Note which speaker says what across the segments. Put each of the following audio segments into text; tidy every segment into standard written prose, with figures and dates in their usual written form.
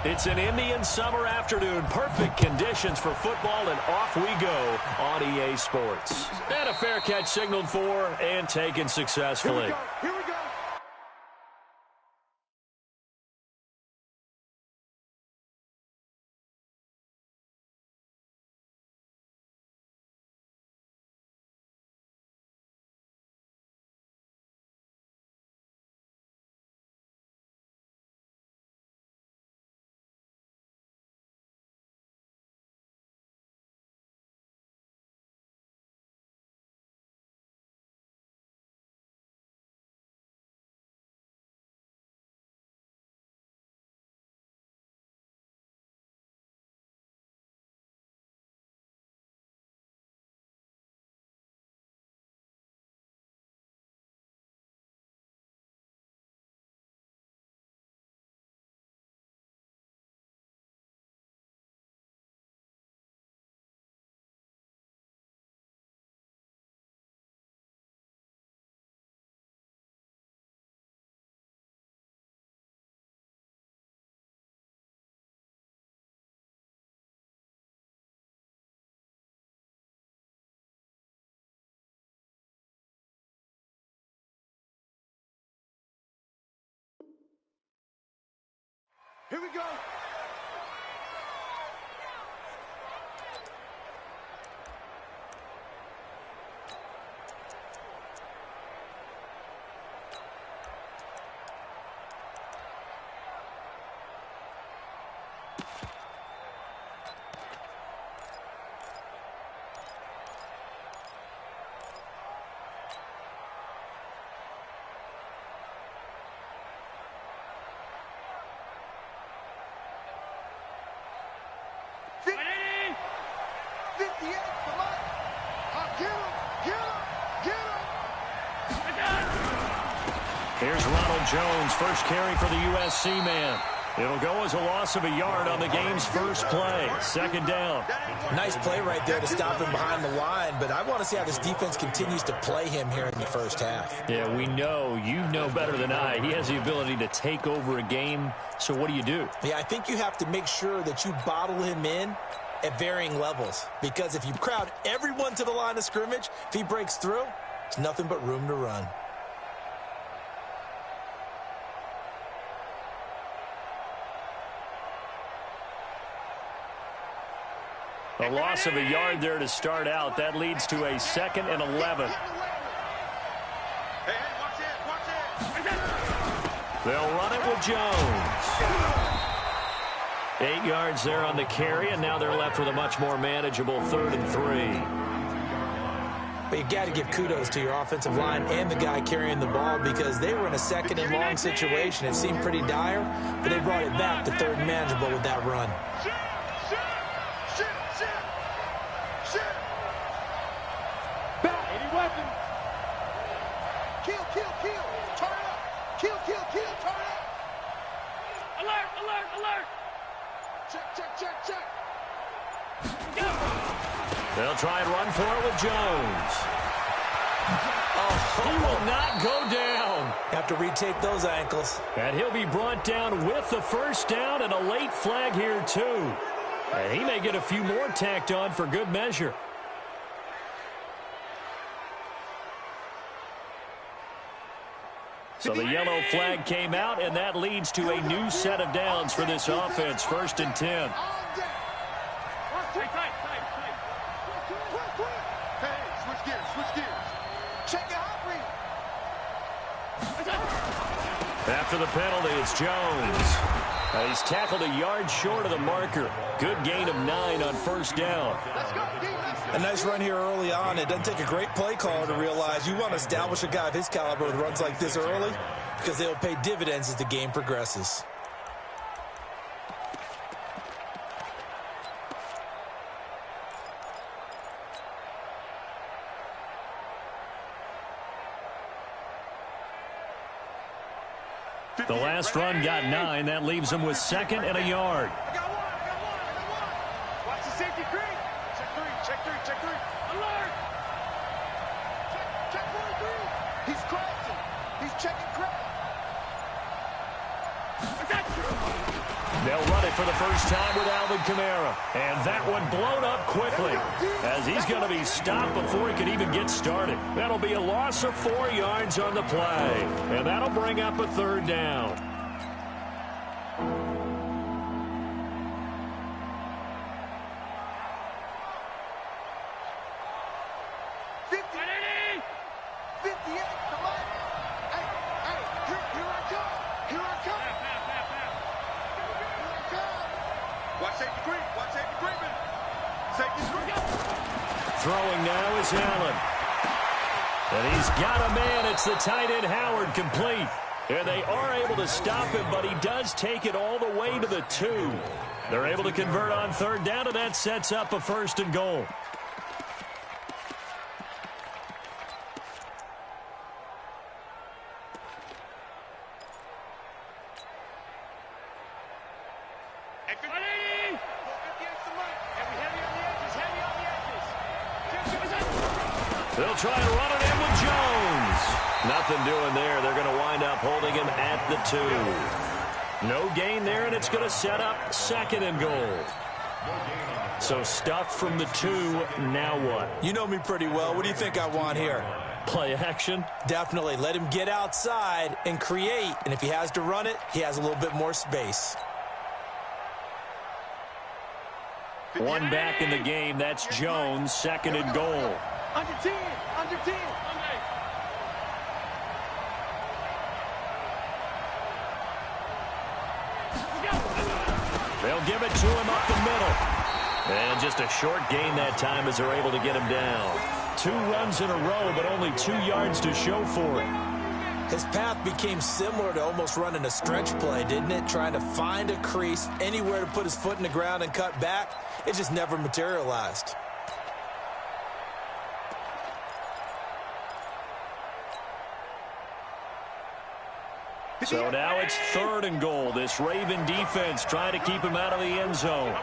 Speaker 1: It's an Indian summer afternoon. Perfect conditions for football, and off we go on EA Sports. And a fair catch signaled for and taken successfully.
Speaker 2: Here we go. Here we go.
Speaker 1: Here's Ronald Jones, first carry for the USC man. It'll go as a loss of a yard on the game's first play. Second down.
Speaker 3: Nice play right there to stop him behind the line, but I want to see how this defense continues to play him here in the first half.
Speaker 1: Yeah, we know. You know better than I. He has the ability to take over a game, so what do?
Speaker 3: Yeah, I think you have to make sure that you bottle him in at varying levels, because if you crowd everyone to the line of scrimmage, if he breaks through, it's nothing but room to run.
Speaker 1: A loss of a yard there to start out. That leads to a 2nd and 11. They'll run it with Jones. 8 yards there on the carry, and now they're left with a much more manageable 3rd and 3.
Speaker 3: But you got to give kudos to your offensive line and the guy carrying the ball, because they were in a 2nd and long situation. It seemed pretty dire, but they brought it back to 3rd and manageable with that run.
Speaker 1: They'll try and run for it with Jones. Oh, he will not go down.
Speaker 3: Have to retake those ankles.
Speaker 1: And he'll be brought down with the first down, and a late flag here, too. And he may get a few more tacked on for good measure. So the yellow flag came out, and that leads to a new set of downs for this offense. 1st and 10. After the penalty, it's Jones. He's tackled a yard short of the marker. Good gain of 9 on 1st down.
Speaker 3: A nice run here early on. It doesn't take a great play caller to realize you want to establish a guy of his caliber with runs like this early, because they'll pay dividends as the game progresses.
Speaker 1: The last run got 9. That leaves them with 2nd and a yard.
Speaker 2: I got one. Watch the safety creep. Check three. Alert. Check 43. He's crossing. He's checking crap.
Speaker 1: They'll run it for the first time with Alvin Kamara. And that one blown up quickly as he's going to be stopped before he can even get started. That'll be a loss of 4 yards on the play. And that'll bring up a third down. Throwing now is Allen. And he's got a man. It's the tight end Howard, complete. And they are able to stop him, but he does take it all the way to the 2. They're able to convert on third down, and that sets up a 1st and goal. They'll try and run it in with Jones. Nothing doing there. They're going to wind up holding him at the 2. No gain there, and it's going to set up 2nd and goal. So stuff from the 2. Now what?
Speaker 3: You know me pretty well. What do you think I want here?
Speaker 1: Play action?
Speaker 3: Definitely. Let him get outside and create. And if he has to run it, he has a little bit more space.
Speaker 1: One back in the game. That's Jones. 2nd and goal.
Speaker 2: Under 10. Under 10.
Speaker 1: They'll give it to him up the middle. And just a short gain that time as they're able to get him down. 2 runs in a row, but only 2 yards to show for it.
Speaker 3: His path became similar to almost running a stretch play, didn't it? Trying to find a crease, anywhere to put his foot in the ground and cut back. It just never materialized.
Speaker 1: So now it's 3rd and goal. This Raven defense trying to keep him out of the end zone.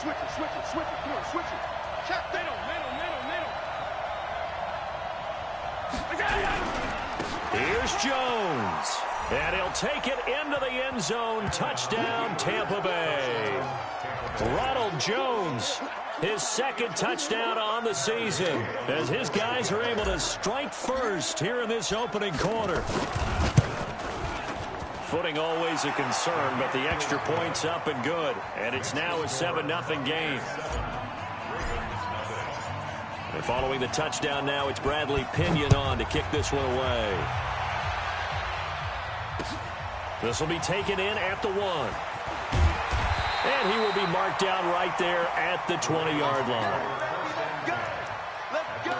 Speaker 2: Switch it, switch it, switch it. Come on, switch it. Check, middle.
Speaker 1: Here's Jones. And he'll take it into the end zone. Touchdown, Tampa Bay. Ronald Jones, his 2nd touchdown on the season, as his guys are able to strike first here in this opening quarter. Footing always a concern, but the extra point's up and good. And it's now a 7-0 game. And following the touchdown now, it's Bradley Pinion on to kick this one away. This will be taken in at the 1. And he will be marked down right there at the 20-yard line.
Speaker 2: Let's go.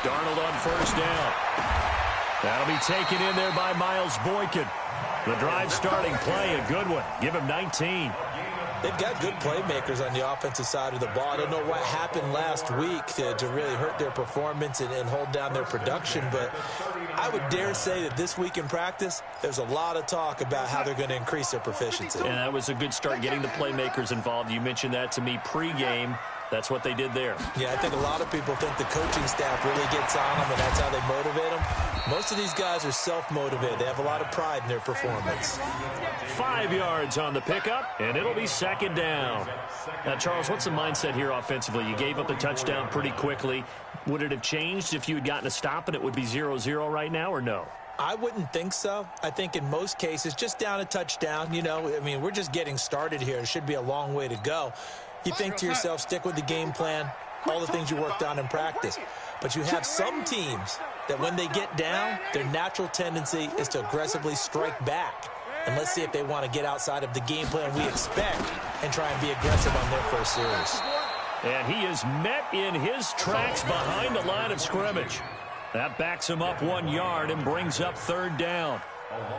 Speaker 1: Darnold on 1st down. That'll be taken in there by Miles Boykin. The drive starting play, a good one. Give him 19.
Speaker 3: They've got good playmakers on the offensive side of the ball. I don't know what happened last week to really hurt their performance and hold down their production, but I would dare say that this week in practice, there's a lot of talk about how they're going to increase their proficiency.
Speaker 1: And that was a good start, getting the playmakers involved. You mentioned that to me pregame. That's what they did there.
Speaker 3: Yeah, I think a lot of people think the coaching staff really gets on them, and that's how they motivate them. Most of these guys are self-motivated. They have a lot of pride in their performance.
Speaker 1: 5 yards on the pickup, and it'll be 2nd down. Now, Charles, what's the mindset here offensively? You gave up the touchdown pretty quickly. Would it have changed if you had gotten a stop and it would be 0-0 right now, or no?
Speaker 3: I wouldn't think so. I think in most cases, just down a touchdown, you know, I mean, we're just getting started here. It should be a long way to go. You think to yourself, stick with the game plan, all the things you worked on in practice. But you have some teams that when they get down, their natural tendency is to aggressively strike back. And let's see if they want to get outside of the game plan we expect and try and be aggressive on their first series.
Speaker 1: And he is met in his tracks behind the line of scrimmage. That backs him up 1 yard and brings up third down.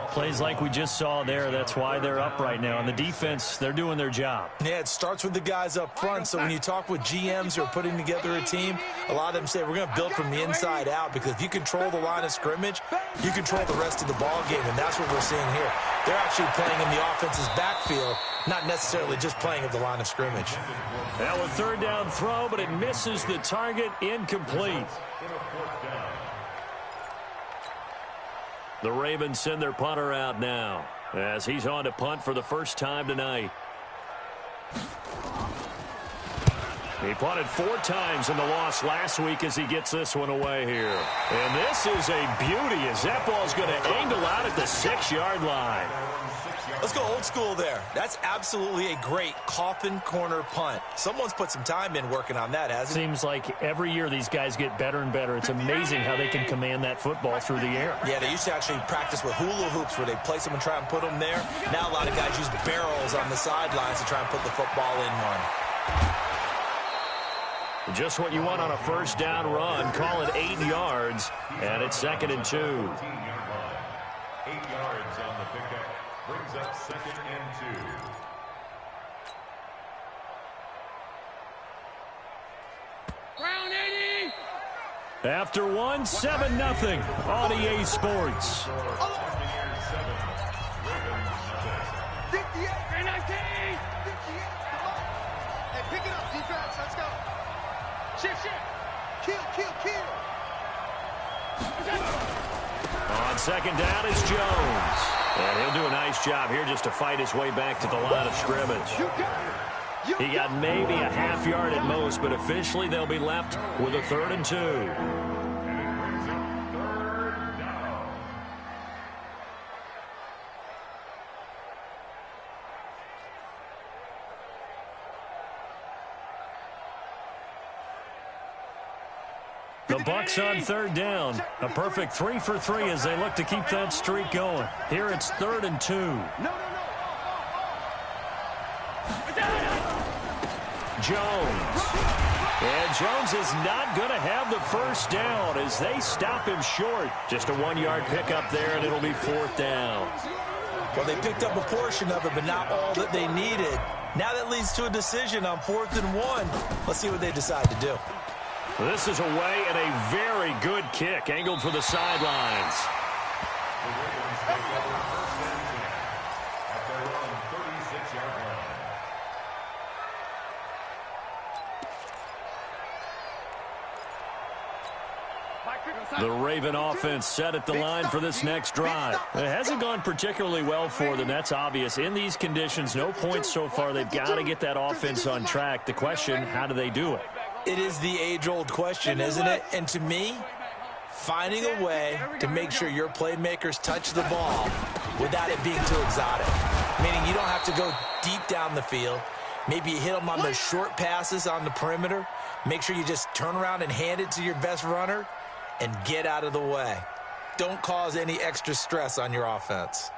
Speaker 1: Plays like we just saw there. That's why they're up right now. And the defense, they're doing their job.
Speaker 3: Yeah, it starts with the guys up front. So when you talk with GMs who are putting together a team, a lot of them say we're going to build from the inside out, because if you control the line of scrimmage, you control the rest of the ball game, and that's what we're seeing here. They're actually playing in the offense's backfield, not necessarily just playing at the line of scrimmage.
Speaker 1: Now a third down throw, but it misses the target, incomplete. The Ravens send their punter out now as he's on to punt for the first time tonight. He punted 4 times in the loss last week as he gets this one away here. And this is a beauty as that ball's going to angle out at the 6-yard line.
Speaker 3: Let's go old school there. That's absolutely a great coffin corner punt. Someone's put some time in working on that, hasn't it?
Speaker 1: Seems like every year these guys get better and better. It's amazing how they can command that football through the air.
Speaker 3: Yeah, they used to actually practice with hula hoops where they place them and try and put them there. Now a lot of guys use barrels on the sidelines to try and put the football in one.
Speaker 1: Just what you want on a first down run. Call it 8 yards, and it's 2nd and 2.
Speaker 4: 8 yards on the pickup. Brings up 2nd and 2.
Speaker 2: Brown 80.
Speaker 1: After 1, 7-0 on EA Sports.
Speaker 2: 58, 19. 58, come on. Hey, pick it up, defense. Let's go. Shift. Kill.
Speaker 1: On 2nd down is Jones. And he'll do a nice job here just to fight his way back to the line of scrimmage. He got maybe a half yard at most, but officially they'll be left with a 3rd and 2. The Bucs on 3rd down. A perfect 3 for 3 as they look to keep that streak going. Here it's 3rd and 2. Jones. And Jones is not going to have the first down as they stop him short. Just a 1-yard pickup there, and it'll be 4th down.
Speaker 3: Well, they picked up a portion of it, but not all that they needed. Now that leads to a decision on 4th and 1. Let's see what they decide to do.
Speaker 1: This is away and a very good kick angled for the sidelines. The Raven offense set at the line for this next drive. It hasn't gone particularly well for them. That's obvious. In these conditions, no points so far. They've got to get that offense on track. The question, how do they do it?
Speaker 3: It is the age-old question, isn't it? And to me, finding a way to make sure your playmakers touch the ball without it being too exotic. Meaning you don't have to go deep down the field. Maybe you hit them on those short passes on the perimeter. Make sure you just turn around and hand it to your best runner and get out of the way. Don't cause any extra stress on your offense.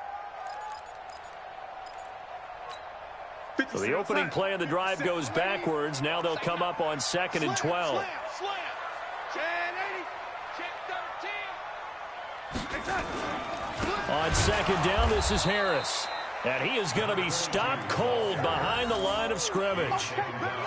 Speaker 1: So the opening play of the drive goes backwards. Now they'll come up on 2nd and 12. On 2nd down, this is Harris. And he is going to be stopped cold behind the line of scrimmage.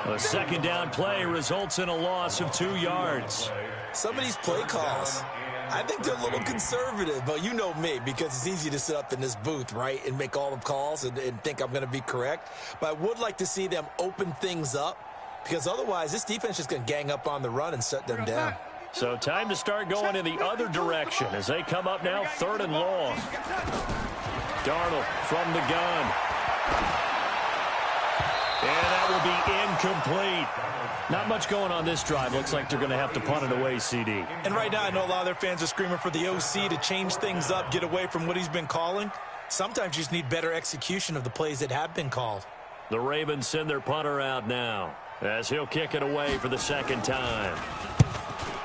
Speaker 1: A 2nd down play results in a loss of 2 yards.
Speaker 3: Some of these play calls, I think they're a little conservative, but you know me, because it's easy to sit up in this booth, right, and make all the calls and think I'm going to be correct. But I would like to see them open things up, because otherwise this defense is just going to gang up on the run and shut them down.
Speaker 1: So time to start going in the other direction as they come up now 3rd and long. Darnold from the gun. And that will be incomplete. Not much going on this drive. Looks like they're going to have to punt it away, CD.
Speaker 3: And right now I know a lot of their fans are screaming for the OC to change things up, get away from what he's been calling. Sometimes you just need better execution of the plays that have been called.
Speaker 1: The Ravens send their punter out now as he'll kick it away for the 2nd time.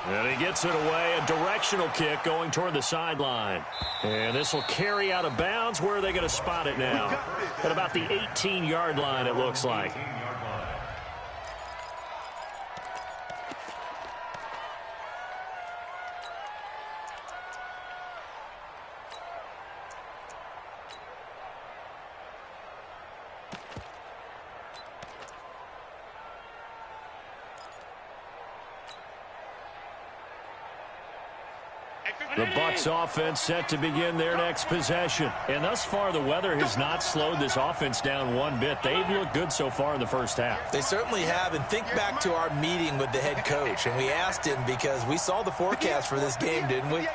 Speaker 1: And he gets it away, a directional kick going toward the sideline. And this will carry out of bounds. Where are they going to spot it now? At about the 18-yard line, it looks like. The Bucs offense set to begin their next possession. And thus far, the weather has not slowed this offense down one bit. They've looked good so far in the first half.
Speaker 3: They certainly have. And think back to our meeting with the head coach. And we asked him because we saw the forecast for this game, didn't we?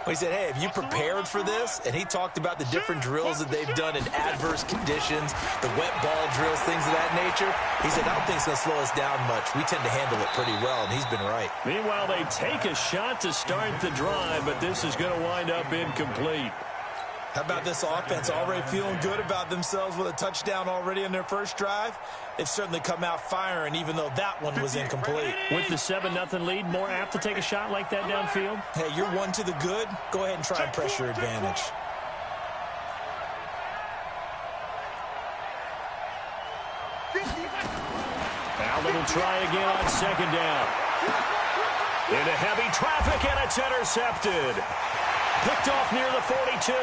Speaker 3: We said, hey, have you prepared for this? And he talked about the different drills that they've done in adverse conditions, the wet ball drills, things of that nature. He said, I don't think it's going to slow us down much. We tend to handle it pretty well, and he's been right.
Speaker 1: Meanwhile, they take a shot to start the drive, but this is going to wind up incomplete.
Speaker 3: How about this offense already feeling good about themselves with a touchdown already in their first drive? They've certainly come out firing, even though that one was incomplete.
Speaker 1: With the 7-0 lead, more apt to take a shot like that downfield?
Speaker 3: Hey, you're one to the good. Go ahead and try and press your advantage.
Speaker 1: Now they'll try again on second down. Into heavy traffic, and it's intercepted. Picked off near the 42.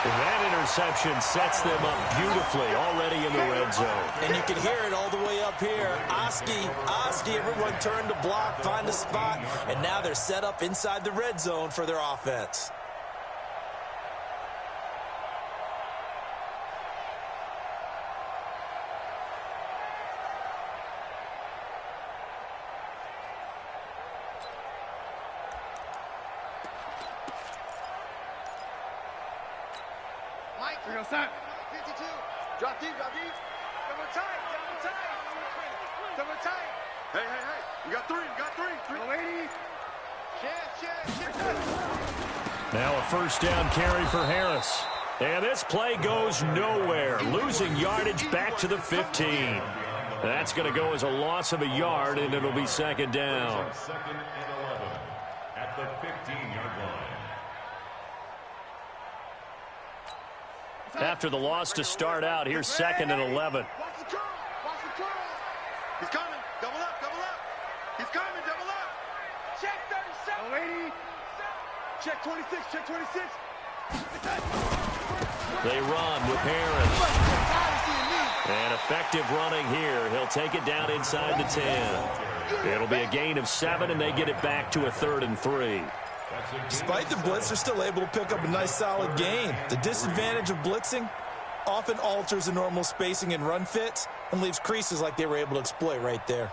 Speaker 1: That interception sets them up beautifully already in the red zone.
Speaker 3: And you can hear it all the way up here. Oski, everyone turned to block, find a spot, and now they're set up inside the red zone for their offense.
Speaker 2: Mike, 52. Drop deep, drop deep. Double tight, double tight. Double tight. Hey. You got three. No, 80. Check.
Speaker 1: Now a first down carry for Harris. And this play goes nowhere. Losing yardage back to the 15. That's going to go as a loss of a yard, and it'll be second down.
Speaker 4: Second and 11 at the 15-yard line.
Speaker 1: After the loss to start out, here's second and 11.
Speaker 2: Watch the curl. He's coming. Double up. He's coming, double up. Check 37. Check 26.
Speaker 1: They run with Harris. And effective running here. He'll take it down inside the 10. It'll be a gain of 7, and they get it back to a 3rd and 3.
Speaker 3: Despite the blitz, they're still able to pick up a nice, solid gain. The disadvantage of blitzing often alters the normal spacing and run fits and leaves creases like they were able to exploit right there.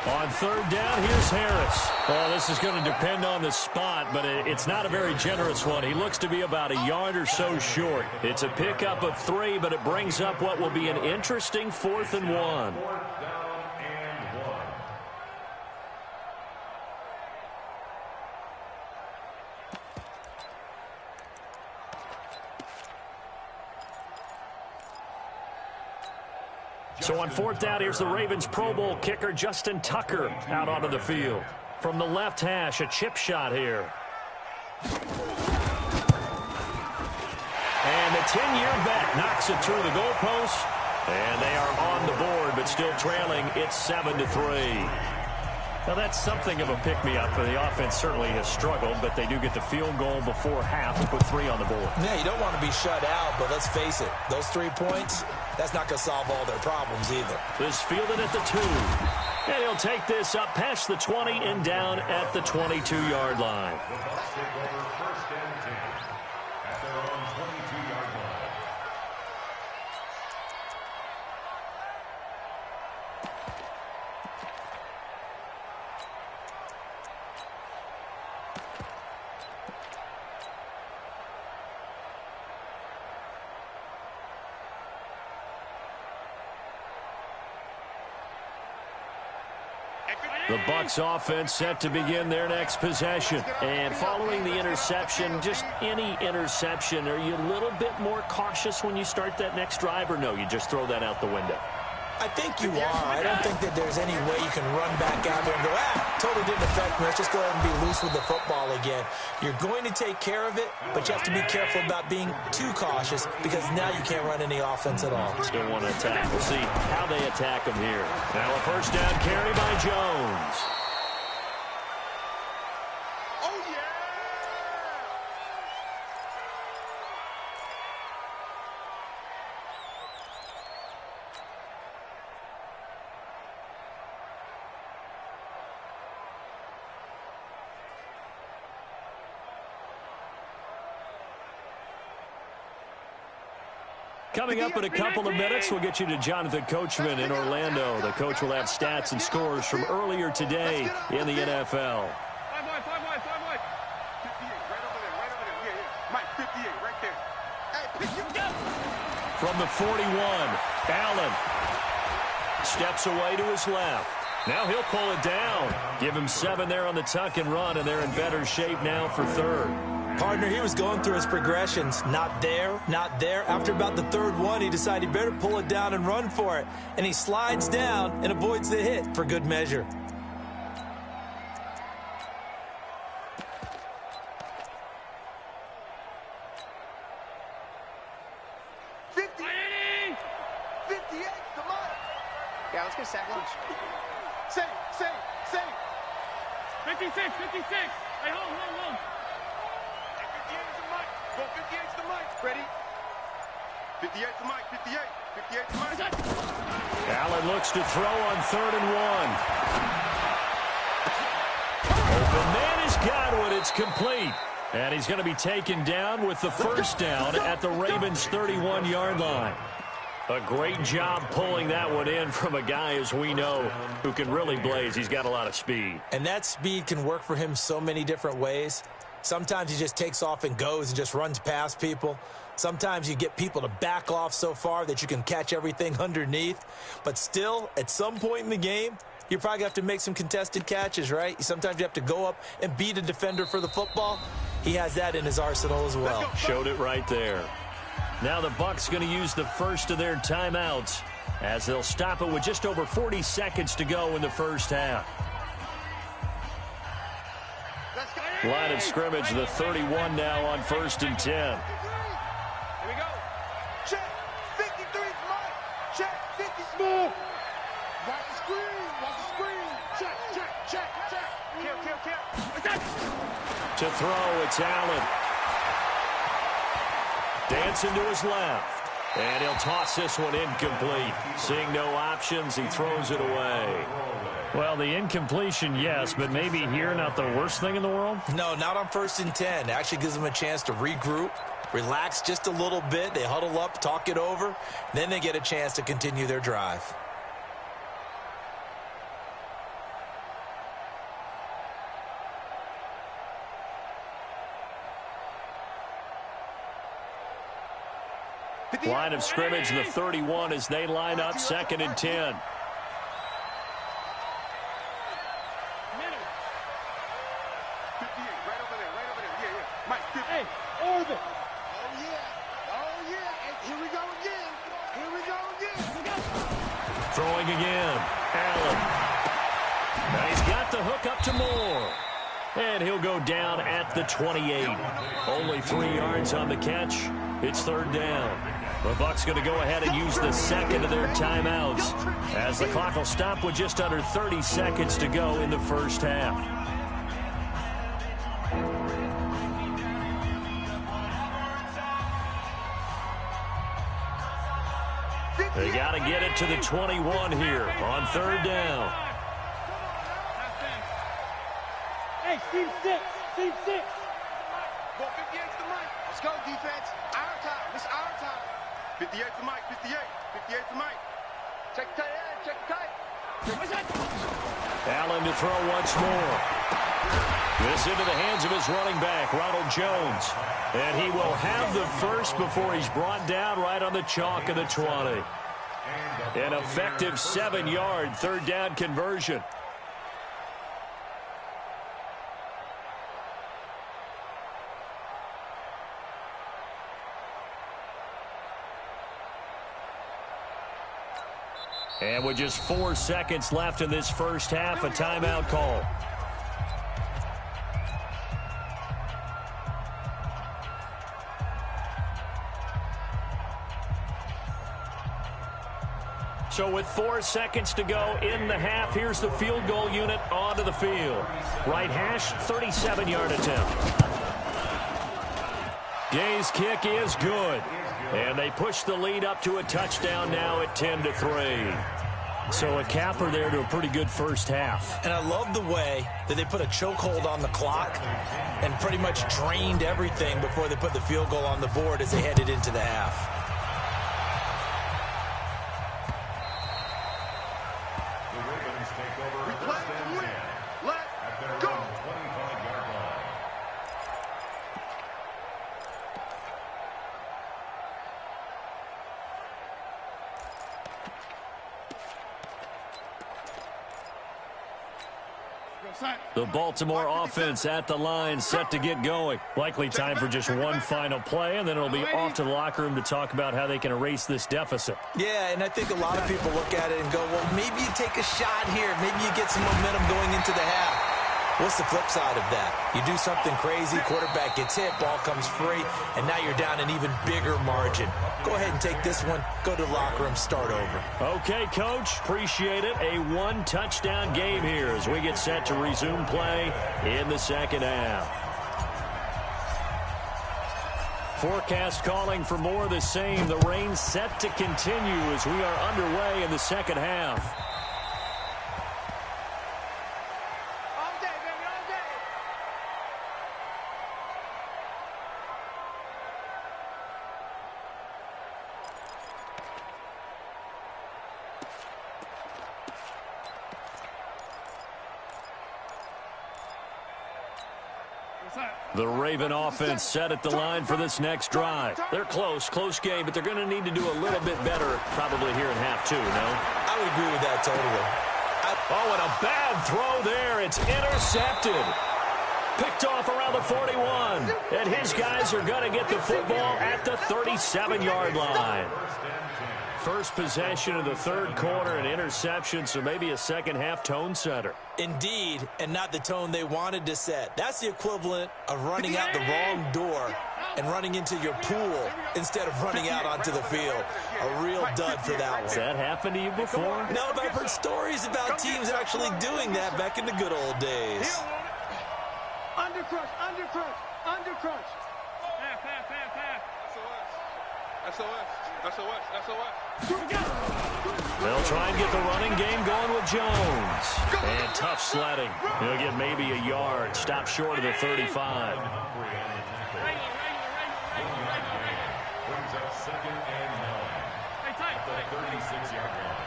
Speaker 1: On third down, here's Harris. Well, this is going to depend on the spot, but it's not a very generous one. He looks to be about a yard or so short. It's a pickup of 3, but it brings up what will be an interesting 4th and 1. So on 4th down, here's the Ravens Pro Bowl kicker Justin Tucker out onto the field. From the left hash, a chip shot here. And the 10-year vet knocks it through the goalpost. And they are on the board, but still trailing. It's 7-3. Now, that's something of a pick-me-up. The offense certainly has struggled, but they do get the field goal before half to put 3 on the board.
Speaker 3: Yeah, you don't want to be shut out, but let's face it. Those 3 points, that's not going to solve all their problems either.
Speaker 1: This fielded at the 2. And he'll take this up past the 20 and down at the 22-yard line.
Speaker 4: The Bucs take over 1st and 10 at their own 22-yard line.
Speaker 1: The Bucs offense set to begin their next possession. And following the interception, just any interception, are you a little bit more cautious when you start that next drive, or no, you just throw that out the window?
Speaker 3: I think you are. I don't think that there's any way you can run back out there and go, totally didn't affect me. Let's just go ahead and be loose with the football again. You're going to take care of it, but you have to be careful about being too cautious because now you can't run any offense at all.
Speaker 1: Still want to attack. We'll see how they attack him here. Now a first down carry by Jones.
Speaker 2: Oh, yeah!
Speaker 1: Coming up in a couple of minutes, we'll get you to Jonathan Coachman in Orlando. The coach will have stats and scores from earlier today in the NFL.
Speaker 2: 5 wide. 58, right over there. Yeah. Mike, 58, right there. Hey, pick you up.
Speaker 1: From the 41, Allen steps away to his left. Now he'll pull it down. Give him 7 there on the tuck and run, and they're in better shape now for third.
Speaker 3: Partner, he was going through his progressions. Not there, not there. After about the third one, he decided he better pull it down and run for it. And he slides down and avoids the hit for good measure.
Speaker 2: Yeah, let's get sack lunch. Save. 56. Hey, hold. 58's the mic. Go 58's the mic. Ready? 58's the mic. 58's the mic.
Speaker 1: Allen looks to throw on 3rd and 1. Open man is Gywu. It's complete. And he's going to be taken down with the first down at the Ravens' 31-yard line. A great job pulling that one in from a guy, as we know, who can really blaze. He's got a lot of speed.
Speaker 3: And that speed can work for him so many different ways. Sometimes he just takes off and goes and just runs past people. Sometimes you get people to back off so far that you can catch everything underneath. But still, at some point in the game, you're probably going to have to make some contested catches, right? Sometimes you have to go up and beat a defender for the football. He has that in his arsenal as well.
Speaker 1: Showed it right there. Now the Bucs going to use the first of their timeouts as they'll stop it with just over 40 seconds to go in the first half. Line of scrimmage, the 31 now on 1st and 10.
Speaker 2: Here we go. Check. 53's mine. Check. 50 smooth. Watch the screen. Check. Kill.
Speaker 1: To throw, it's Allen. Dancing to his left. And he'll toss this one incomplete. Seeing no options, he throws it away. Well, the incompletion, yes, but maybe here not the worst thing in the world?
Speaker 3: No, not on 1st and 10. It actually gives them a chance to regroup, relax just a little bit. They huddle up, talk it over. Then they get a chance to continue their drive.
Speaker 1: Line of scrimmage, the 31 as they line up 2nd and 10.
Speaker 2: 58, right over there. Yeah. Mike, 50. Hey, over. Oh, yeah. And here we go again.
Speaker 1: Throwing again. Allen. Now he's got the hook up to Moore. And he'll go down at the 28. Only 3 yards on the catch. It's 3rd down. The Bucs going to go ahead and use the second of their timeouts as the clock will stop with just under 30 seconds to go in the first half. They got to get it to the 21 here on 3rd down.
Speaker 2: Hey, team 6. Go 58's the mic. Let's go, defense. Our time. It's our time. 58's the mic. 58's the mic. Check the tight end. Check the tight.
Speaker 1: Allen to throw once more. This into the hands of his running back, Ronald Jones. And he will have the first before he's brought down right on the chalk of the 20. An effective 7-yard 3rd down conversion. And with just 4 seconds left in this first half, a timeout call. So with 4 seconds to go in the half, here's the field goal unit onto the field. Right hash, 37-yard attempt. Gay's kick is good. And they push the lead up to a touchdown now at 10-3. So a capper there to a pretty good first half.
Speaker 3: And I love the way that they put a chokehold on the clock and pretty much drained everything before they put the field goal on the board as they headed into the half.
Speaker 1: The Baltimore offense at the line, set to get going. Likely time for just one final play, and then it'll be off to the locker room to talk about how they can erase this deficit.
Speaker 3: Yeah, and I think a lot of people look at it and go, well, maybe you take a shot here. Maybe you get some momentum going into the half. What's the flip side of that? You do something crazy, quarterback gets hit, ball comes free, and now you're down an even bigger margin. Go ahead and take this one, go to the locker room, start over.
Speaker 1: Okay, Coach, appreciate it. A one-touchdown game here as we get set to resume play in the second half. Forecast calling for more of the same. The rain set to continue as we are underway in the second half. The Raven offense set at the line for this next drive. They're close game, but they're going to need to do a little bit better probably here in half two, no?
Speaker 3: I would agree with that totally.
Speaker 1: Oh, and a bad throw there. It's intercepted. Picked off around the 41. And his guys are going to get the football at the 37-yard line. First possession of the third quarter, an interception, so maybe a second-half tone setter.
Speaker 3: Indeed, and not the tone they wanted to set. That's the equivalent of running out the wrong door and running into your pool instead of running out onto the field. A real dud for that one.
Speaker 1: Has that happened to you before?
Speaker 3: No, but I've heard stories about teams actually doing that back in the good old days.
Speaker 2: Undercrunch, undercrunch, undercrunch. Half. SOS.
Speaker 1: They'll try and get the running game going with Jones. And tough sledding. He'll get maybe a yard. Stop short of the 35.
Speaker 4: Brings up second and 9. At the 36-yard line.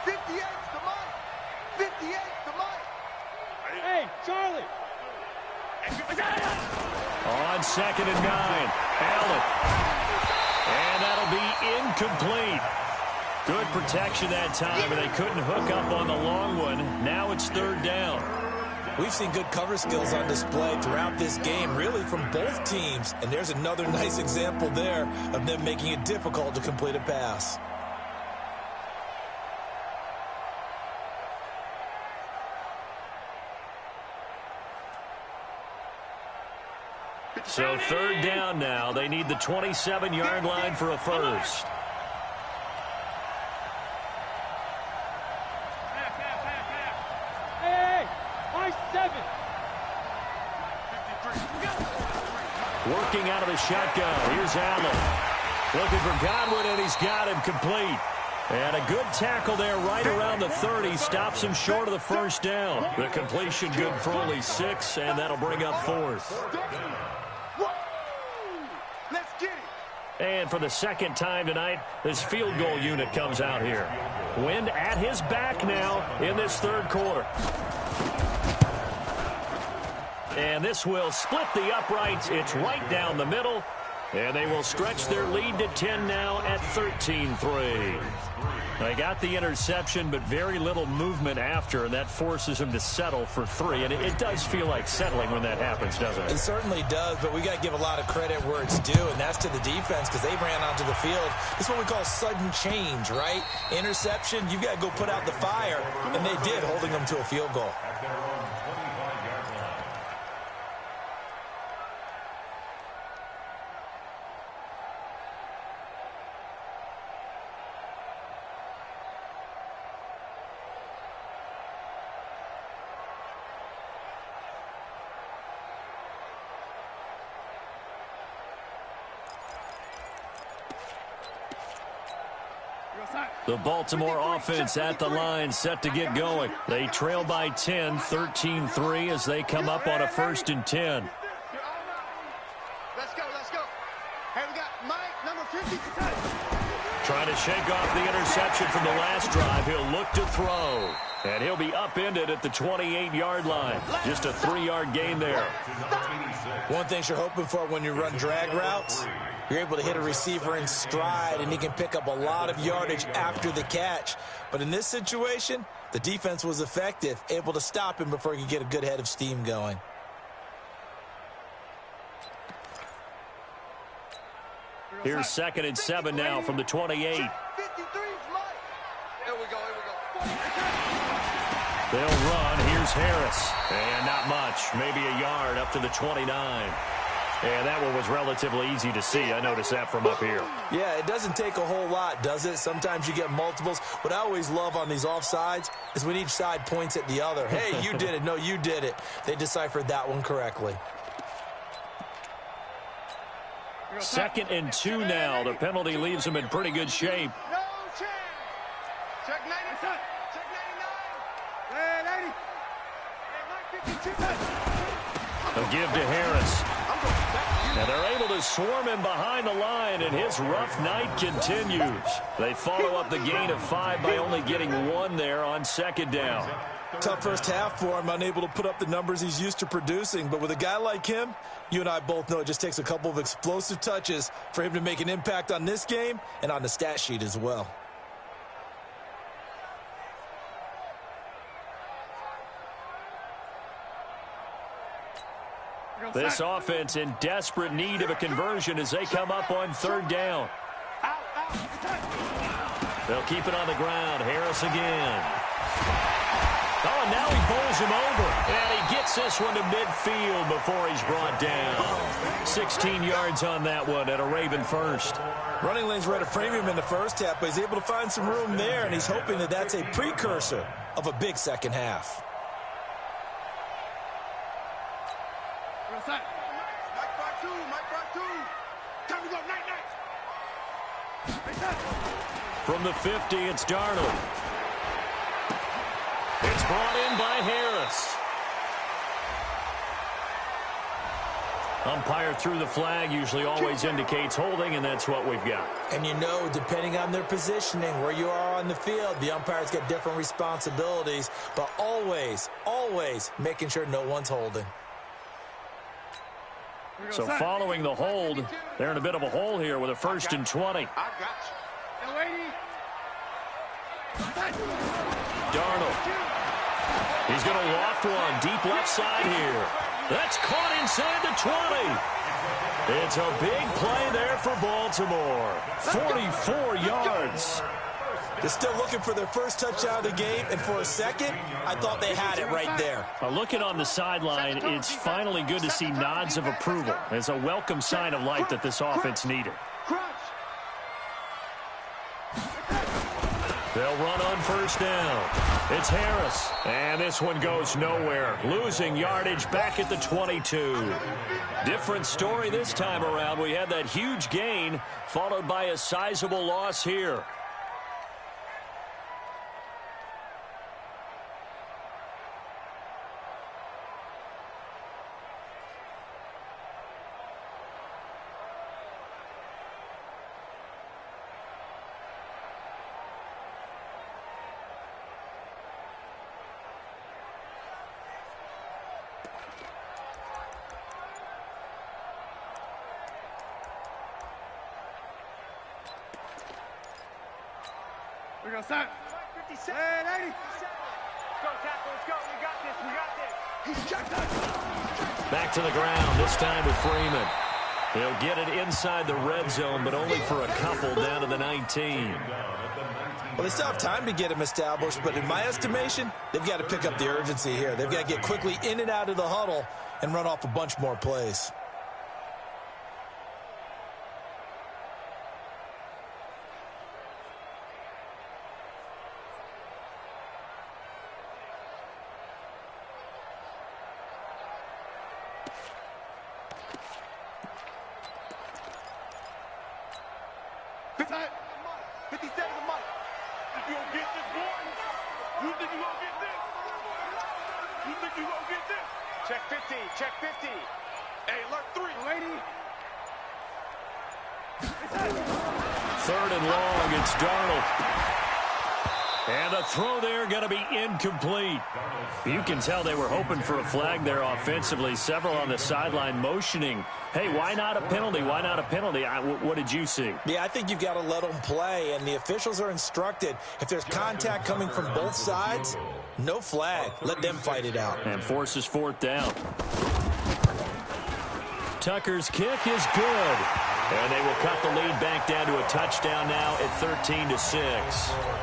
Speaker 2: 58's the mic. 58's the mic. Hey, Charlie.
Speaker 1: On second and 9. Allen. And that'll be incomplete. Good protection that time, but they couldn't hook up on the long one. Now it's third down.
Speaker 3: We've seen good cover skills on display throughout this game, really from both teams. And there's another nice example there of them making it difficult to complete a pass.
Speaker 1: So third down now. They need the 27-yard line for a first.
Speaker 2: Hey, I-7.
Speaker 1: Working out of the shotgun. Here's Allen. Looking for Godwin, and he's got him complete. And a good tackle there right around the 30. Stops him short of the first down. The completion good for only 6, and that'll bring up fourth. And for the second time tonight, this field goal unit comes out here. Wind at his back now in this third quarter. And this will split the uprights. It's right down the middle. And they will stretch their lead to 10 now at 13-3. They got the interception, but very little movement after, and that forces them to settle for 3. And it does feel like settling when that happens, doesn't it?
Speaker 3: It certainly does, but we got to give a lot of credit where it's due, and that's to the defense because they ran onto the field. This is what we call sudden change, right? Interception, you've got to go put out the fire, and they did, holding them to a field goal.
Speaker 1: The Baltimore offense at the line, set to get going. They trail by 10, 13-3 as they come up on a 1st and 10.
Speaker 2: Let's go, let's go. Hey, we got Mike, number 50.
Speaker 1: Trying to shake off the interception from the last drive. He'll look to throw. And he'll be upended at the 28-yard line. Just a 3-yard gain there.
Speaker 3: One thing you're hoping for when you run drag routes, you're able to hit a receiver in stride, and he can pick up a lot of yardage after the catch. But in this situation, the defense was effective, able to stop him before he could get a good head of steam going.
Speaker 1: Here's 2nd and 7 now from the 28.
Speaker 2: 53's Mike. Here we go, here we go.
Speaker 1: They'll run. Here's Harris. And not much. Maybe a yard up to the 29. And that one was relatively easy to see. I noticed that from up here.
Speaker 3: Yeah, it doesn't take a whole lot, does it? Sometimes you get multiples. What I always love on these offsides is when each side points at the other. Hey, you did it. No, you did it. They deciphered that one correctly.
Speaker 1: 2nd and 2 now. The penalty leaves them in pretty good shape.
Speaker 2: No chance. Check 90. Check 99. Hey, 90. Hey, Mike, 52.
Speaker 1: A give to Harris. And they're able to swarm him behind the line, and his rough night continues. They follow up the gain of 5 by only getting 1 there on 2nd down.
Speaker 3: Tough first half for him, unable to put up the numbers he's used to producing. But with a guy like him, you and I both know it just takes a couple of explosive touches for him to make an impact on this game and on the stat sheet as well.
Speaker 1: This offense in desperate need of a conversion as they come up on 3rd down. They'll keep it on the ground. Harris again. Oh, and now he bowls him over. And he gets this one to midfield before he's brought down. 16 yards on that one at a Raven first.
Speaker 3: Running lanes were at a premium in the first half, but he's able to find some room there, and he's hoping that that's a precursor of a big second half.
Speaker 2: Mike brought 2. Mike brought 2. Time to go. Night.
Speaker 1: From the 50, it's Darnold. It's brought in by Harris. Umpire threw the flag, usually always indicates holding, and that's what we've got.
Speaker 3: And you know, depending on their positioning, where you are on the field, the umpire's got different responsibilities, but always making sure no one's holding.
Speaker 1: So following the hold, they're in a bit of a hole here with a 1st and 20.
Speaker 2: I got you.
Speaker 1: Darnold. He's going to loft one deep left side here. That's caught inside the 20. It's a big play there for Baltimore. 44 yards.
Speaker 3: They're still looking for their first touchdown of the game, and for a second, I thought they had it right there.
Speaker 1: Looking on the sideline, it's finally good to see nods of approval. It's a welcome sign of life that this offense needed. They'll run on 1st down. It's Harris. And this one goes nowhere. Losing yardage back at the 22. Different story this time around. We had that huge gain followed by a sizable loss here.
Speaker 2: We're going to start. 57. Hey, 80. Let's go, tackle. Let's go. We got this. We got this. He's checked us.
Speaker 1: Back to the ground, this time with Freeman. He'll get it inside the red zone, but only for a couple down to the 19.
Speaker 3: Well, they still have time to get him established, but in my estimation, they've got to pick up the urgency here. They've got to get quickly in and out of the huddle and run off a bunch more plays.
Speaker 2: Check 50, check 50. Hey, alert 3, lady.
Speaker 1: Third and long, it's Darnold. And the throw there going to be incomplete. You can tell they were hoping for a flag there offensively. Several on the sideline motioning. Hey, why not a penalty? Why not a penalty? What did you see?
Speaker 3: Yeah, I think you've got to let them play, and the officials are instructed. If there's contact coming from both sides, no flag. Let them fight it out.
Speaker 1: And forces fourth down. Tucker's kick is good. And they will cut the lead back down to a touchdown now at 13-6.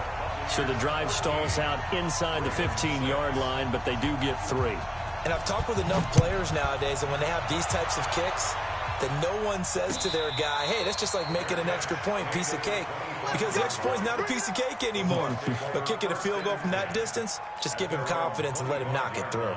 Speaker 1: So the drive stalls out inside the 15-yard line, but they do get 3.
Speaker 3: And I've talked with enough players nowadays, and when they have these types of kicks, that no one says to their guy, hey, that's just like making an extra point, piece of cake. Because the extra point's not a piece of cake anymore. But kicking a field goal from that distance, just give him confidence and let him knock it through.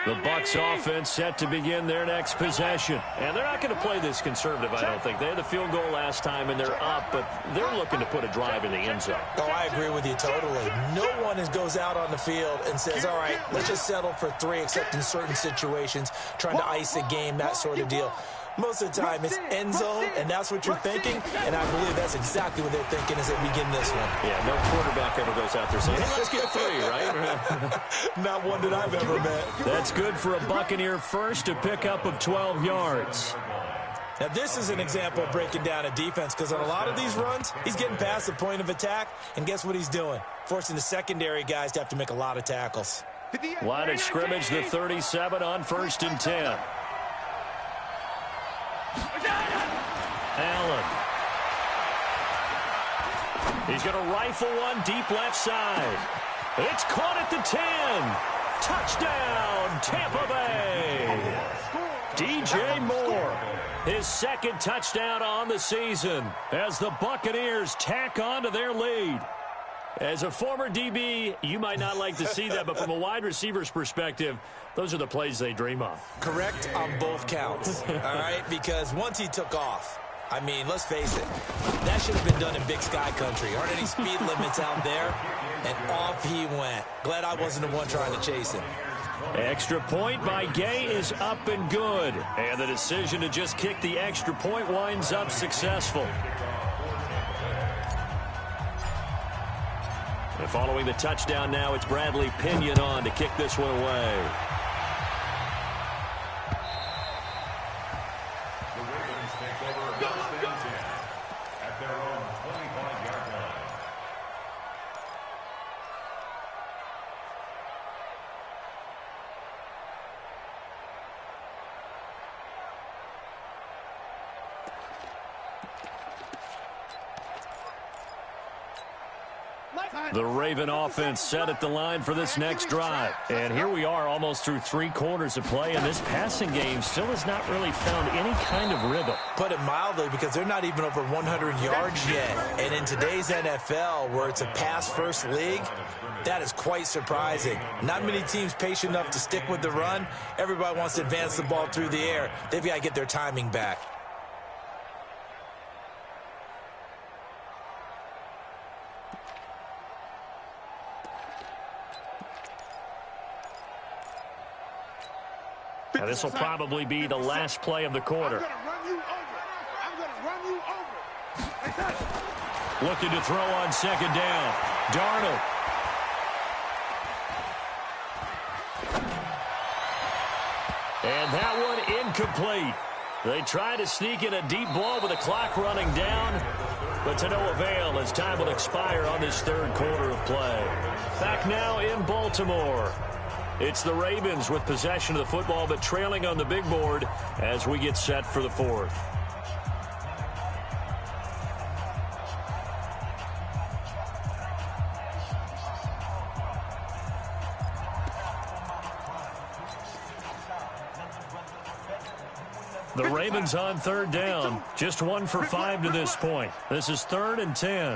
Speaker 1: The Bucs offense set to begin their next possession. And they're not going to play this conservative, I don't think. They had the field goal last time, and they're up, but they're looking to put a drive in the end zone.
Speaker 3: Oh, I agree with you totally. No one goes out on the field and says, all right, let's just settle for 3, except in certain situations, trying to ice a game, that sort of deal. Most of the time, it's end zone, and that's what you're thinking, and I believe that's exactly what they're thinking as they begin this one.
Speaker 1: Yeah, no quarterback ever goes out there saying, hey, let's get 3, right?
Speaker 3: Not one that I've ever met.
Speaker 1: That's good for a Buccaneer first, a pickup of 12 yards.
Speaker 3: Now, this is an example of breaking down a defense, because on a lot of these runs, he's getting past the point of attack, and guess what he's doing? Forcing the secondary guys to have to make a lot of tackles.
Speaker 1: Line of scrimmage, the 37 on 1st and 10. Allen. He's going to rifle one deep left side. It's caught at the 10. Touchdown, Tampa Bay. DJ Moore, his second touchdown on the season as the Buccaneers tack on to their lead. As a former DB, you might not like to see that, but from a wide receiver's perspective, those are the plays they dream of.
Speaker 3: Correct on both counts, all right? Because once he took off, I mean, let's face it, that should have been done in Big Sky Country. Aren't any speed limits out there? And off he went. Glad I wasn't the one trying to chase him.
Speaker 1: Extra point by Gay is up and good. And the decision to just kick the extra point winds up successful. And following the touchdown now, it's Bradley Pinion on to kick this one away.
Speaker 4: The Ravens take over 1st and 10 at their own 25-yard line.
Speaker 1: The Raven offense set at the line for this next drive. And here we are almost through 3 quarters of play, and this passing game still has not really found any kind of rhythm.
Speaker 3: Put it mildly, because they're not even over 100 yards yet. And in today's NFL, where it's a pass-first league, that is quite surprising. Not many teams patient enough to stick with the run. Everybody wants to advance the ball through the air. They've got to get their timing back.
Speaker 1: Now, this will probably be the last play of the quarter.
Speaker 2: I'm going to run you over.
Speaker 1: Looking to throw on 2nd down. Darnold. And that one incomplete. They try to sneak in a deep ball with the clock running down, but to no avail as time will expire on this third quarter of play. Back now in Baltimore. It's the Ravens with possession of the football, but trailing on the big board as we get set for the fourth. The Ravens on third down. Just 1 for 5 to this point. This is 3rd and 10.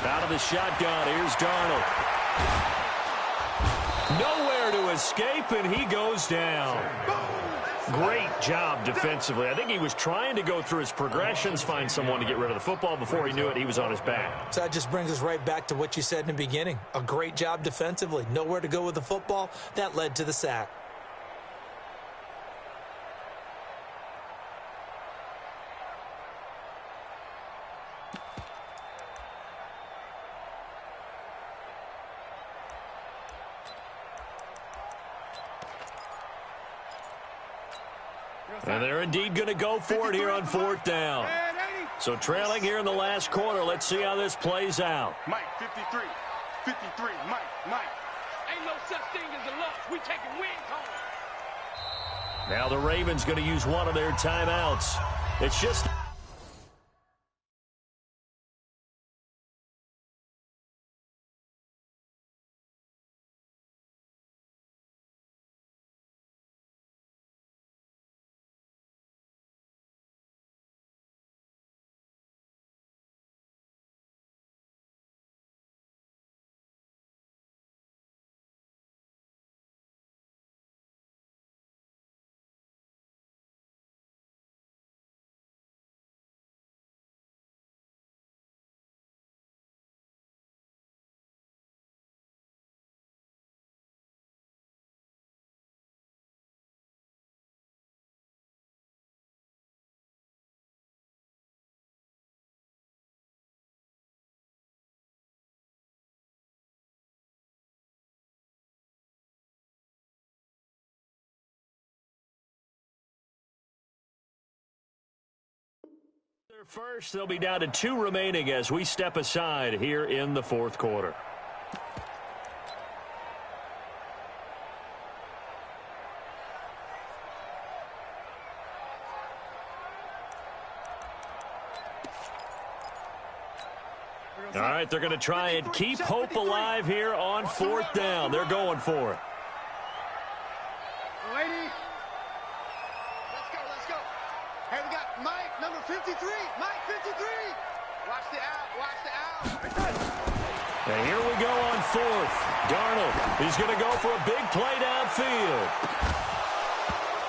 Speaker 1: Out of the shotgun, here's Darnold. Nowhere to escape, and he goes down. Great job defensively. I think he was trying to go through his progressions, find someone to get rid of the football. Before he knew it, he was on his back.
Speaker 3: So that just brings us right back to what you said in the beginning. A great job defensively. Nowhere to go with the football. That led to the sack.
Speaker 1: And they're indeed going to go for it here on 4th down. So trailing here in the last quarter. Let's see how this plays out.
Speaker 2: Mike, 53. 53. Mike.
Speaker 5: Ain't no such thing as a loss. We taking wins home.
Speaker 1: Now the Ravens going to use one of their timeouts. It's just... First, they'll be down to 2 remaining as we step aside here in the 4th quarter. All right, they're going to try and keep hope alive here on 4th down. They're going for it.
Speaker 2: Let's go. Hey, we got Mike, number 53. Mike, 53. Watch the out.
Speaker 1: And here we go on 4th. Darnold, he's going to go for a big play downfield.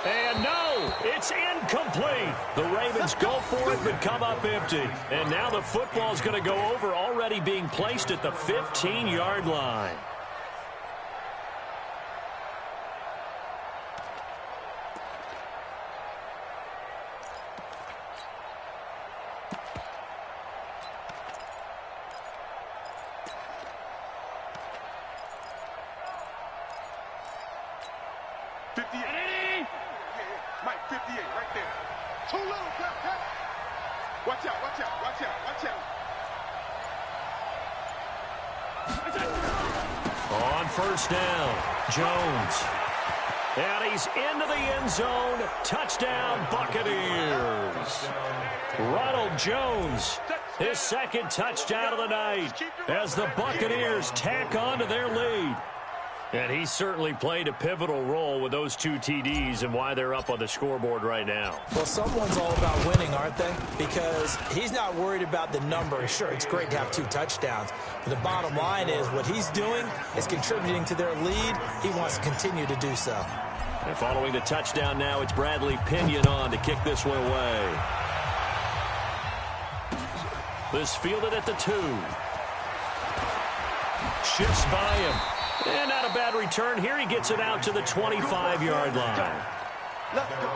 Speaker 1: And no, it's incomplete. The Ravens go for it but come up empty. And now the football's going to go over, already being placed at the 15-yard line.
Speaker 2: Mike, 58, right there. Too low, cut. Watch out.
Speaker 1: On 1st down, Jones. And he's into the end zone. Touchdown, Buccaneers. Ronald Jones, his 2nd touchdown of the night as the Buccaneers tack on to their lead. And he certainly played a pivotal role with those 2 TDs and why they're up on the scoreboard right now.
Speaker 3: Well, someone's all about winning, aren't they? Because he's not worried about the number. Sure, it's great to have 2 touchdowns. But the bottom line is what he's doing is contributing to their lead. He wants to continue to do so.
Speaker 1: And following the touchdown now, it's Bradley Pinion on to kick this one away. This fielded at the 2. Shifts by him. And not a bad return here. He gets it out to the 25-yard line.
Speaker 2: Let's go.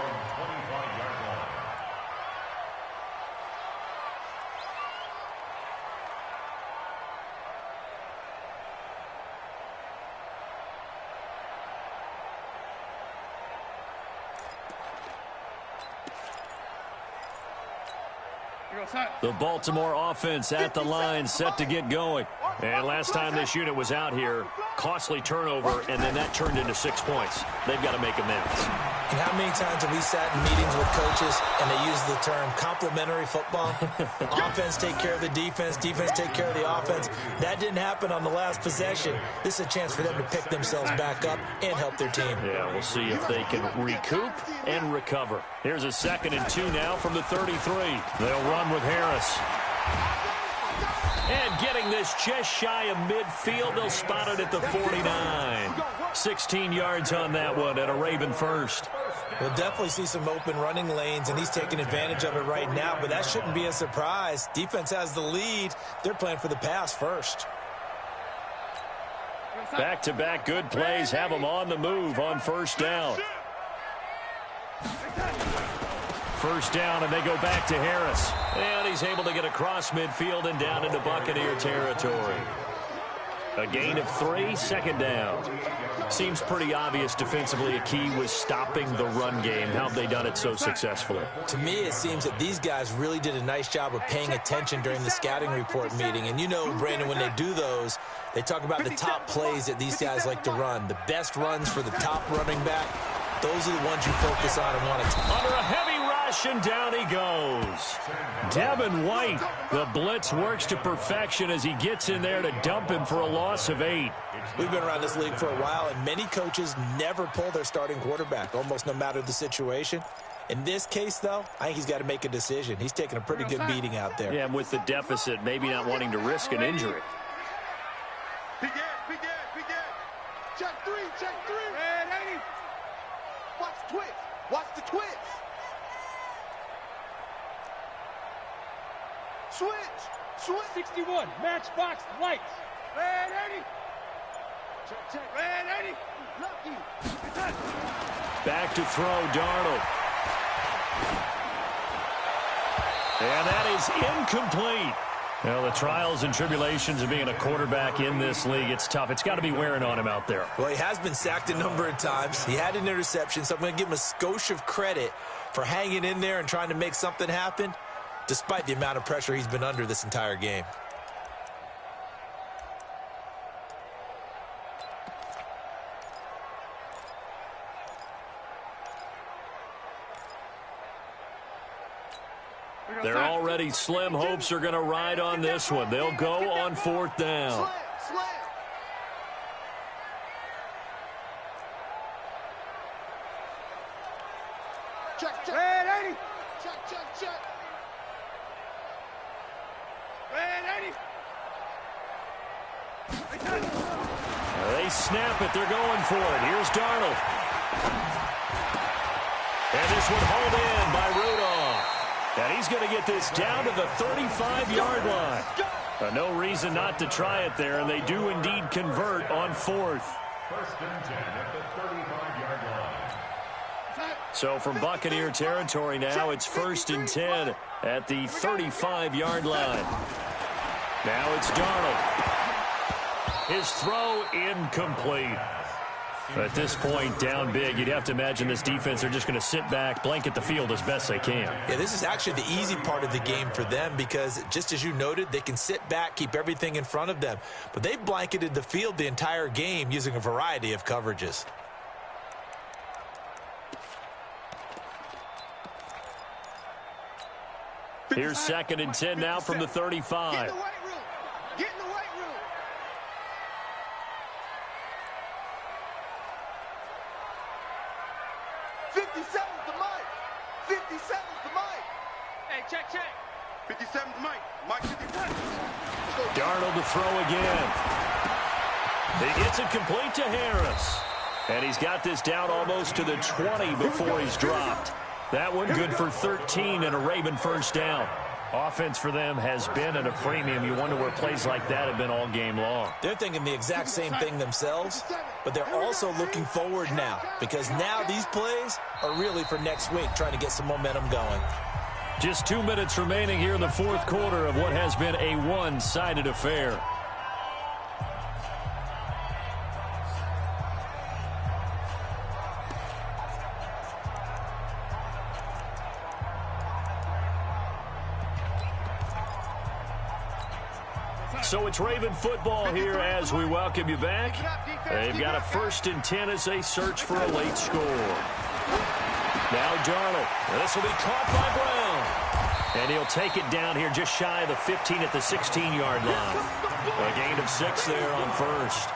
Speaker 1: The Baltimore offense at the line, set to get going. And last time this unit was out here, costly turnover, and then that turned into 6 points. They've got to make amends.
Speaker 3: And how many times have we sat in meetings with coaches and they use the term complementary football? Offense take care of the defense, defense take care of the offense. That didn't happen on the last possession. This is a chance for them to pick themselves back up and help their team.
Speaker 1: Yeah, we'll see if they can recoup and recover. Here's a 2nd and 2 now from the 33. They'll run with Harris. And getting this just shy of midfield, they'll spot it at the 49. 16 yards on that one and a Raven first.
Speaker 3: We'll definitely see some open running lanes, and he's taking advantage of it right now, but that shouldn't be a surprise. Defense has the lead. They're playing for the pass first.
Speaker 1: Back-to-back good plays have them on the move on first down. First down, and they go back to Harris. And he's able to get across midfield and down into Buccaneer territory. A gain of 3, 2nd down. Seems pretty obvious defensively a key was stopping the run game. How have they done it so successfully?
Speaker 3: To me, it seems that these guys really did a nice job of paying attention during the scouting report meeting. And you know, Brandon, when they do those, they talk about the top plays that these guys like to run. The best runs for the top running back, those are the ones you focus on and want to.
Speaker 1: Under a heavy rush, and down he goes. Devin White, the blitz works to perfection as he gets in there to dump him for a loss of 8.
Speaker 3: We've been around this league for a while, and many coaches never pull their starting quarterback, almost no matter the situation. In this case, though, I think he's got to make a decision. He's taking a pretty good beating out there.
Speaker 1: Yeah, and with the deficit, maybe not wanting to risk an injury.
Speaker 2: Big Ed. Check 3. Red 80. Watch the twist. Watch the twist. Switch.
Speaker 5: 61. Matchbox lights.
Speaker 2: Red 80. Check. Red 80. Lucky.
Speaker 1: Back to throw, Darnold. And that is incomplete. Well, the trials and tribulations of being a quarterback in this league, it's tough. It's got to be wearing on him out there.
Speaker 3: Well, he has been sacked a number of times. He had an interception, so I'm going to give him a skosh of credit for hanging in there and trying to make something happen, despite the amount of pressure he's been under this entire game.
Speaker 1: They're already slim hopes are going to ride on this one. They'll go on 4th down.
Speaker 2: Slam. Check. Red 80. Check. Red 80.
Speaker 1: They snap it. They're going for it. Here's Darnold. And this one hauled in by Rudolph. And he's going to get this down to the 35-yard line. No reason not to try it there, and they do indeed convert on 4th.
Speaker 4: 1st and 10 at the 35-yard line.
Speaker 1: So from Buccaneer territory now, it's 1st and 10 at the 35-yard line. Now it's Darnold. His throw incomplete. At this point, down big, you'd have to imagine this defense are just going to sit back, blanket the field as best they can.
Speaker 3: Yeah, this is actually the easy part of the game for them because, just as you noted, they can sit back, keep everything in front of them. But they've blanketed the field the entire game using a variety of coverages.
Speaker 1: Here's 2nd and 10 now from the 35.
Speaker 2: Get in the weight room. Get in the weight room.
Speaker 5: Hey, check.
Speaker 2: 57's Mike. Mike 57.
Speaker 1: Darnold to throw again. He gets it complete to Harris. And he's got this down almost to the 20 before he's dropped. That one good for 13 and a Raven first down. Offense for them has been at a premium. You wonder where plays like that have been all game long.
Speaker 3: They're thinking the exact same thing themselves, but they're also looking forward now because now these plays are really for next week, trying to get some momentum going.
Speaker 1: Just 2 minutes remaining here in the 4th quarter of what has been a one-sided affair. So it's Raven football here as we welcome you back. They've got a 1st and 10 as they search for a late score. Now Darnold. This will be caught by Brown. And he'll take it down here just shy of the 15 at the 16-yard line. A gain of 6 there on 1st.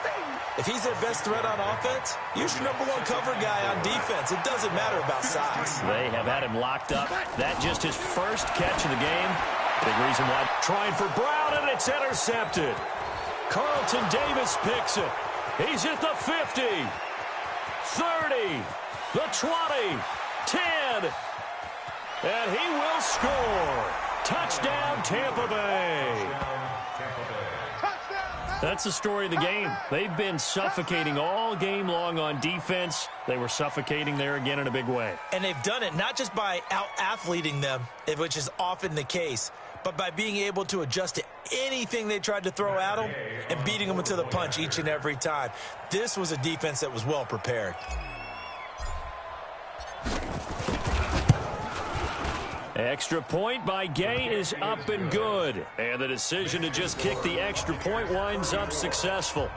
Speaker 3: If he's their best threat on offense, use your #1 cover guy on defense. It doesn't matter about size.
Speaker 1: They have had him locked up. That just his first catch of the game. Big reason why. Trying for Brown, and it's intercepted. Carlton Davis picks it. He's at the 50, 30, the 20, 10, and he will score. Touchdown, Tampa Bay. That's the story of the game. They've been suffocating all game long on defense. They were suffocating there again in a big way.
Speaker 3: And they've done it not just by out-athleting them, which is often the case, but by being able to adjust to anything they tried to throw at them and beating them to the punch each and every time. This was a defense that was well prepared.
Speaker 1: Extra point by Gay is up and good. And the decision to just kick the extra point winds up successful.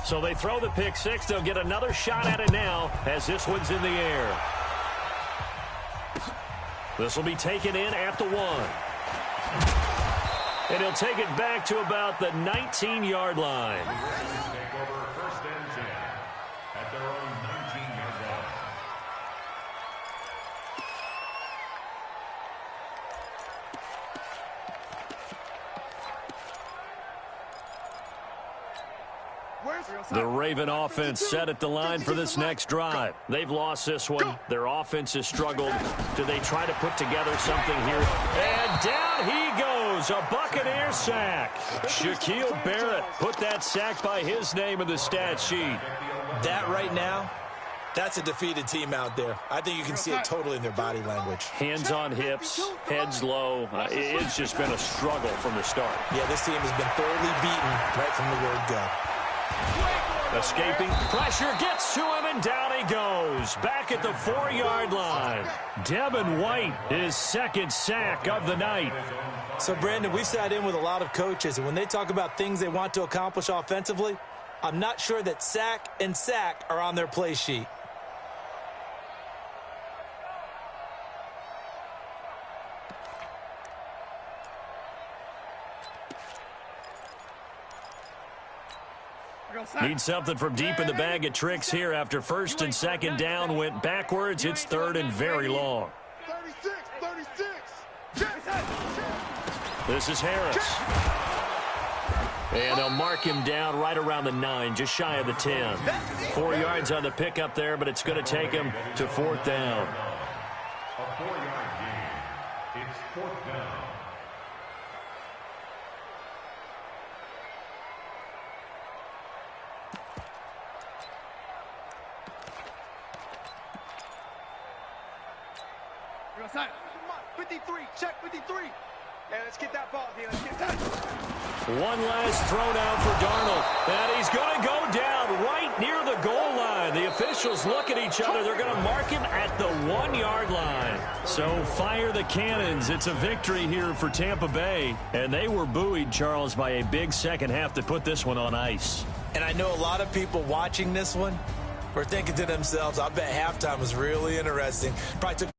Speaker 1: So they throw the pick 6. They'll get another shot at it now as this one's in the air. This will be taken in at the 1. And he'll take it back to about the 19-yard line.
Speaker 4: Take over 1st and 10 at their own 19-yard line.
Speaker 1: The Raven offense set at the line for this next drive. They've lost this one. Their offense has struggled. Do they try to put together something here? And down he goes. A Buccaneer sack. Shaquille Barrett put that sack by his name in the stat sheet.
Speaker 3: That right now, that's a defeated team out there. I think you can see it totally in their body language.
Speaker 1: Hands on hips, heads low. It's just been a struggle from the start.
Speaker 3: Yeah, this team has been thoroughly beaten right from the word go.
Speaker 1: Escaping pressure, gets to him, and down he goes. Back at the 4-yard line. Devin White, his 2nd sack of the night.
Speaker 3: So, Brandon, we sat in with a lot of coaches, and when they talk about things they want to accomplish offensively, I'm not sure that sack and sack are on their play sheet.
Speaker 1: Need something from deep in the bag of tricks here after 1st and 2nd down went backwards. It's 3rd and very long.
Speaker 2: 36.
Speaker 1: This is Harris. And they'll mark him down right around the 9, just shy of the 10. 4 yards on the pickup there, but it's going to take him to 4th down.
Speaker 4: A 4-yard gain. It's 4th down.
Speaker 2: You're outside. 53. Check 53. Yeah, let's get that ball, D. Let's get that.
Speaker 1: One last throw down for Darnold. And he's going to go down right near the goal line. The officials look at each other. They're going to mark him at the 1-yard line. So fire the cannons. It's a victory here for Tampa Bay. And they were buoyed, Charles, by a big second half to put this one on ice.
Speaker 3: And I know a lot of people watching this one were thinking to themselves, I bet halftime was really interesting. Probably took